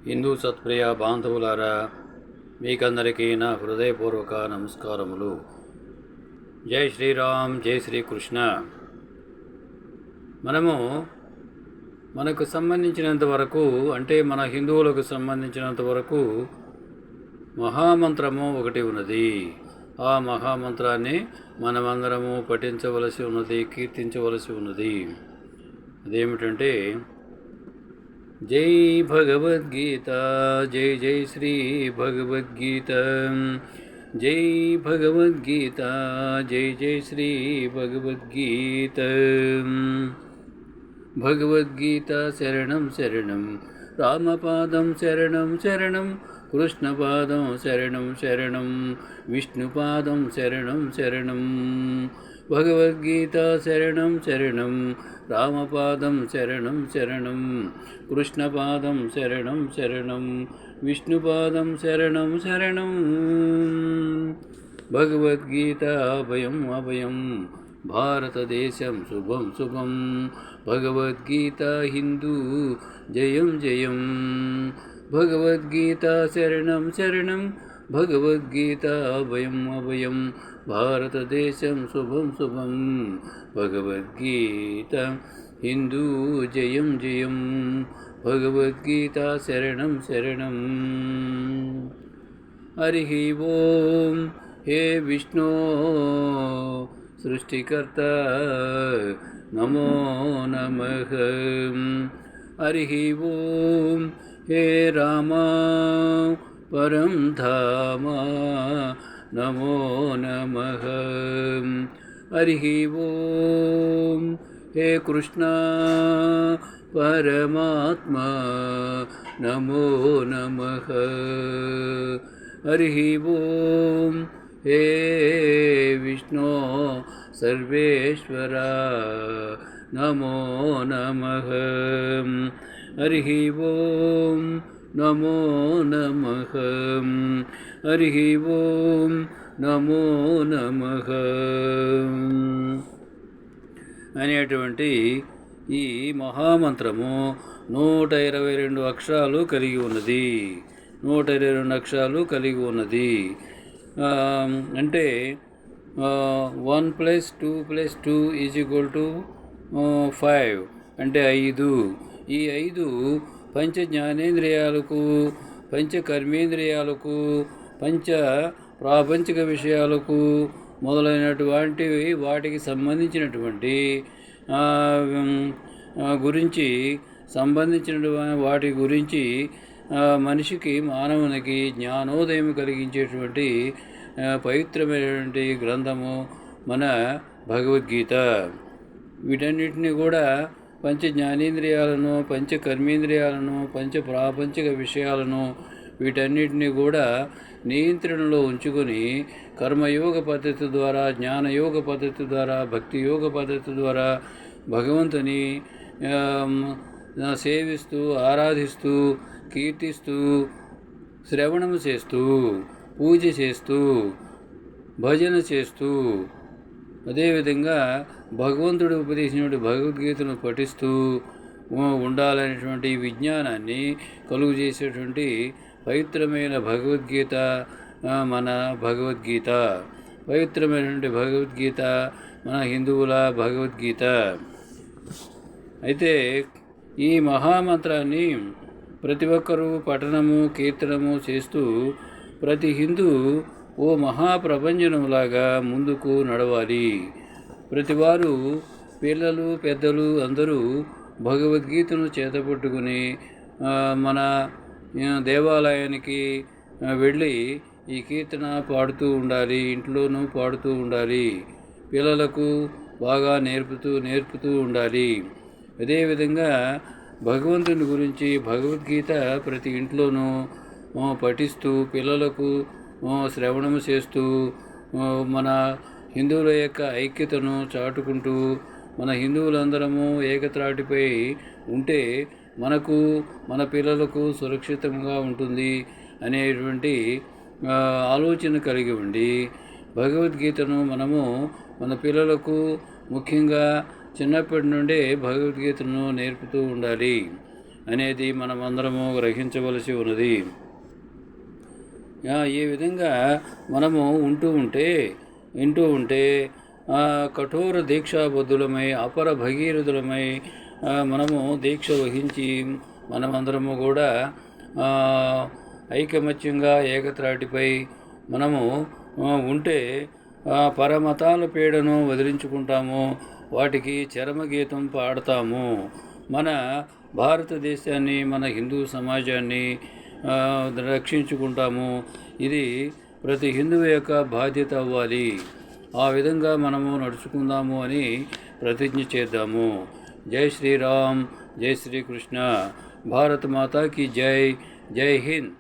హిందూ సత్ప్రియ బాంధవులారా, మీకందరికీ నా హృదయపూర్వక నమస్కారములు. జై శ్రీరామ్, జై శ్రీకృష్ణ. మనకు సంబంధించినంత వరకు, అంటే మన హిందువులకు సంబంధించినంత వరకు మహామంత్రము ఒకటి ఉన్నది. ఆ మహామంత్రాన్ని మనమందరము పఠించవలసి ఉన్నది, కీర్తించవలసి ఉన్నది. అదేమిటంటే, జై భగవద్గీత, జై జై శ్రీ భగవద్గీత, జై భగవద్గీత, జై జై శ్రీ భగవద్గీత. భగవద్గీత శరణం శరణం, రామపాదం శరణం శరణం, కృష్ణపాదం శరణం శరణం, విష్ణుపాదం శరణం శరణం. భగవద్గీత శరణం శరణం, రామపాదం శరణం శరణం, కృష్ణపాదం శరణం శరణం, విష్ణుపాదం శరణం శరణం. భగవద్గీత అభయం అభయం, భారతదేశం శుభం శుభం. భగవద్గీత హిందూ జయం జయం. భగవద్గీత శరణం శరణం, భగవద్గీత అభయం అభయం, భారతదేశం శుభం శుభం. భగవద్గీత హిందూ జయం జయం. భగవద్గీత శరణం శరణం. హరి ఓం. హే విష్ణు సృష్టికర్త, నమో నమః. హరి ఓం. హే రామ పరం ధామ, నమో నమః. హరి ఓం. హే కృష్ణ పరమాత్మ, నమో నమః. హరి ఓం. హే విష్ణు సర్వేశ్వర, నమో నమః. హరి ఓం. నమో నమః. హరి ఓం. నమో నమః అనేటువంటి ఈ మహామంత్రము 122 అక్షరాలు కలిగి ఉన్నది. 122 అక్షరాలు కలిగి ఉన్నది. అంటే 1 + 2 + 2 = 5, అంటే 5. ఈ 5 పంచ జ్ఞానేంద్రియాలకు, పంచ కర్మేంద్రియాలకు, పంచ ప్రాపంచిక విషయాలకు మొదలైనటువంటి వాటికి సంబంధించినటువంటి వాటి గురించి మనిషికి, మానవునికి జ్ఞానోదయం కలిగించేటువంటి పవిత్రమైనటువంటి గ్రంథము మన భగవద్గీత. వీటన్నిటిని కూడా పంచ జ్ఞానేంద్రియాలను, పంచ కర్మేంద్రియాలను, పంచ ప్రాపంచిక విషయాలను వీటన్నిటిని కూడా నియంత్రణలో ఉంచుకొని కర్మయోగ పద్ధతి ద్వారా, జ్ఞానయోగ పద్ధతి ద్వారా, భక్తి యోగ పద్ధతి ద్వారా భగవంతుని సేవిస్తూ, ఆరాధిస్తూ, కీర్తిస్తూ, శ్రవణము చేస్తూ, పూజ చేస్తూ, భజన చేస్తూ, అదేవిధంగా భగవంతుడు ఉపదేశించిన భగవద్గీతను పఠిస్తూ ఉండాలనేటువంటి విజ్ఞానాన్ని కలుగు చేసేటువంటి పవిత్రమైన భగవద్గీత మన భగవద్గీత. పవిత్రమైనటువంటి భగవద్గీత మన హిందువుల భగవద్గీత. అయితే ఈ మహామంత్రాన్ని ప్రతి ఒక్కరూ పఠనము, కీర్తనము చేస్తూ ప్రతి హిందూ ఓ మహాప్రపంచంలాగా ముందుకు నడవాలి. ప్రతివారు, పిల్లలు, పెద్దలు అందరూ భగవద్గీతను చేతపట్టుకుని మన దేవాలయానికి వెళ్ళి ఈ కీర్తన పాడుతూ ఉండాలి. ఇంట్లోనూ పాడుతూ ఉండాలి. పిల్లలకు బాగా నేర్పుతూ ఉండాలి. అదేవిధంగా భగవంతుని గురించి భగవద్గీత ప్రతి ఇంట్లోనూ పఠిస్తూ, పిల్లలకు శ్రవణము చేస్తూ, మన హిందువుల యొక్క ఐక్యతను చాటుకుంటూ, మన హిందువులందరము ఏకత్రాటిపై ఉంటే మనకు, మన పిల్లలకు సురక్షితంగా ఉంటుంది అనేటువంటి ఆలోచన కలిగి ఉండి భగవద్గీతను మనము మన పిల్లలకు ముఖ్యంగా చిన్నప్పటి నుండే భగవద్గీతను నేర్పుతూ ఉండాలి. అనేది మనమందరము గ్రహించవలసి ఉన్నది. ఈ విధంగా మనము వింటూ ఉంటే కఠోర దీక్షాబద్ధులమై అపర భగీరథులమై మనము దీక్ష వహించి మనమందరము కూడా ఐకమత్యంగా ఏకత్రాటిపై మనము ఉంటే పరమతాల పీడను వదిలించుకుంటాము, వాటికి చరమగీతం పాడతాము. మన భారతదేశాన్ని, మన హిందూ సమాజాన్ని రక్షించుకుంటాము. ఇది ప్రతి హిందువు యొక్క బాధ్యత అవ్వాలి. ఆ విధంగా మనము నడుచుకుందాము అని ప్రతిజ్ఞ చేద్దాము. జై శ్రీరామ్, జై శ్రీకృష్ణ, భారత మాతాకి జై, జై హింద్.